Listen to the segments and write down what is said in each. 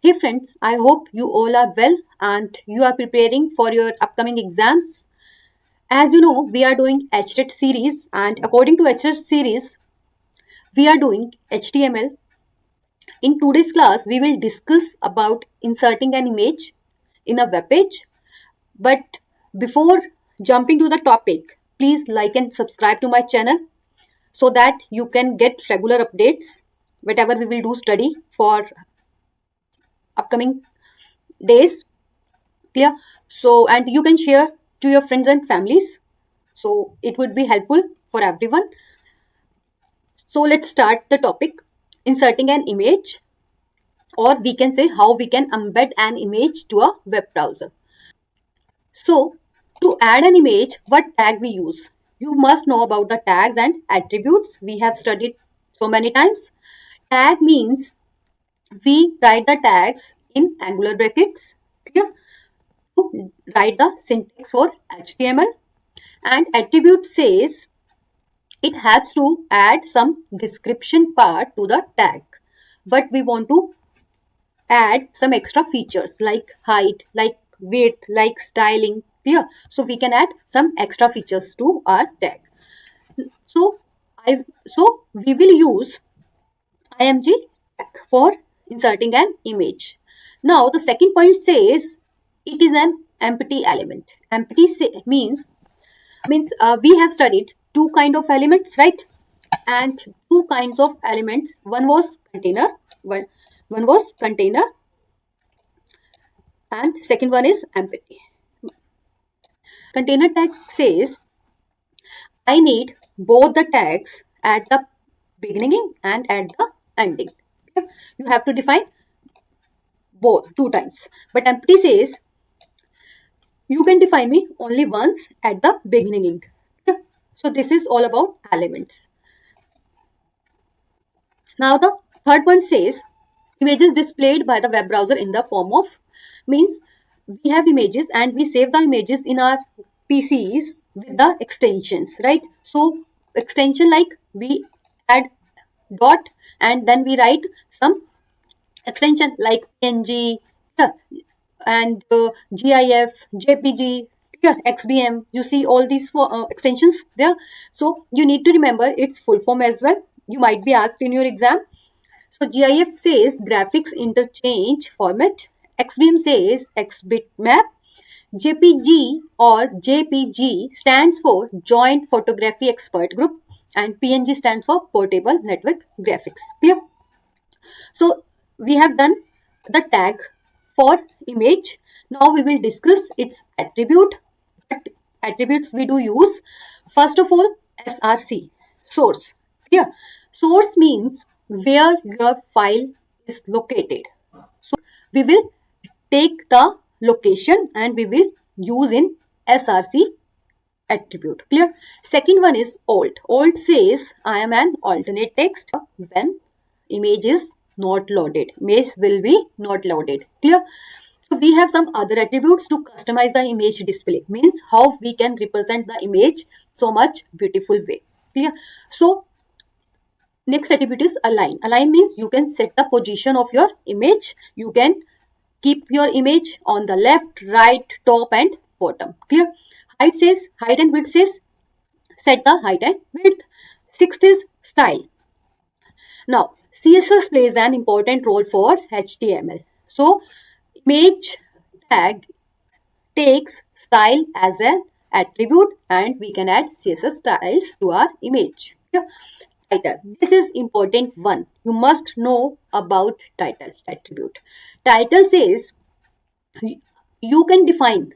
Hey friends, I hope you all are well and you are preparing for your upcoming exams. As you know, we are doing HTET series, and according to HTET series, we are doing HTML. In today's class, we will discuss about inserting an image in a web page. But before jumping to the topic, please like and subscribe to my channel so that you can get regular updates whatever we will do study for upcoming days. Clear? So, and you can share to your friends and families, so it would be helpful for everyone. So let's start the topic: inserting an image, or we can say how we can embed an image to a web browser. So to add an image, what tag we use? You must know about the tags and attributes. We have studied so many times. Tag means we write the tags in angular brackets. Clear? To write the syntax for HTML. And attribute says it helps to add some description part to the tag, but we want to add some extra features like height, like width, like styling. Yeah, so we can add some extra features to our tag. So so we will use img tag for inserting an image. Now the second point says it is an empty element. Empty means we have studied two kind of elements, right? And two kinds of elements. One was container, one was container, and second one is empty. Container tag says I need both the tags at the beginning and at the ending. Okay? You have to define both two times. But empty says you can define me only once at the beginning. Okay? So this is all about elements. Now the third one says images displayed by the web browser in the form of, means we have images and we save the images in our PCs with the extensions, right? So extension like we add dot and then we write some extension like PNG, yeah, and GIF, JPG, yeah, XBM. You see all these extensions there. So you need to remember its full form as well. You might be asked in your exam. So GIF says graphics interchange format. XBM says X bitmap. JPG or JPG stands for Joint Photography Expert Group, and PNG stands for Portable Network Graphics. Clear? So we have done the tag for image. Now we will discuss its attribute. What attributes we do use? First of all, SRC, source. Clear? Source means where your file is located. So we will take the location and we will use in SRC attribute. Clear? Second one is alt. Alt says I am an alternate text when image is not loaded. Image will be not loaded. Clear? So we have some other attributes to customize the image display. Means how we can represent the image so much beautiful way. Clear? So next attribute is align. Align means you can set the position of your image. You can keep your image on the left, right, top and bottom. Clear? Height says, height and width says set the height and width. Sixth is style. Now CSS plays an important role for HTML. So image tag takes style as an attribute and we can add CSS styles to our image. Yeah. Title. This is important one. You must know about title attribute. Title says you can define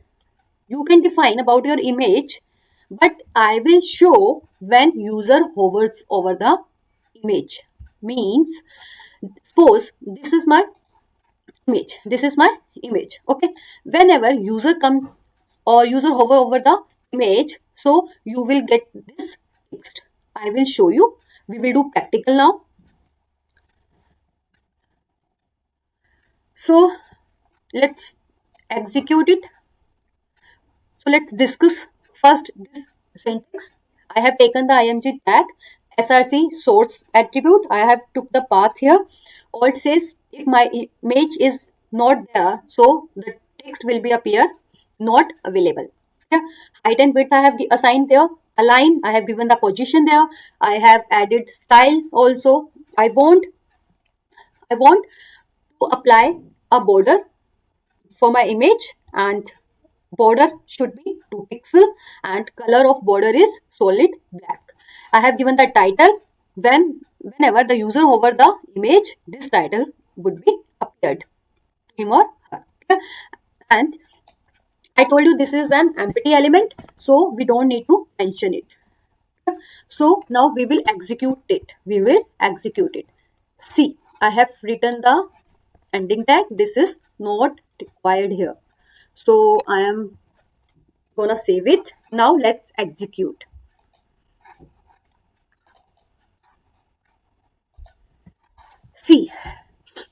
about your image, but I will show when user hovers over the image. Means suppose this is my image. Okay, whenever user comes or user hover over the image, so you will get this text. I will show you. We will do practical now. So let's execute it. So let's discuss first this syntax. I have taken the img tag, src source attribute. I have took the path here. Alt says if my image is not there, so the text will be appear not available. Yeah. Height and width I have assigned there. Align, I have given the position there. I have added style also. I want to apply a border for my image, and border should be 2 pixel and color of border is solid black. I have given the title. Whenever the user hover the image, this title would be appeared, him or her. Okay? And I told you this is an empty element, so we don't need to mention it. So now we will execute it. We will execute it. See, I have written the ending tag. This is not required here. So I am gonna save it. Now let's execute. See,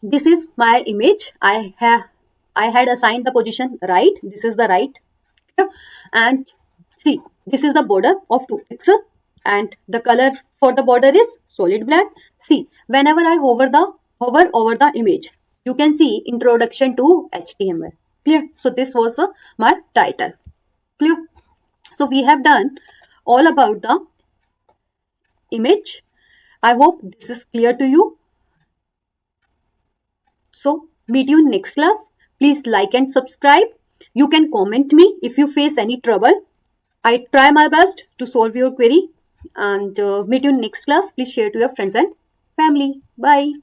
this is my image. I had assigned the position right. This is the right. And see, this is the border of 2 pixel and the color for the border is solid black. See, whenever I hover over the image, you can see introduction to HTML. Clear? So this was my title. Clear? So we have done all about the image. I hope this is clear to you. So meet you in next class. Please like and subscribe. You can comment me if you face any trouble. I try my best to solve your query, and meet you in next class. Please share to your friends and family. Bye.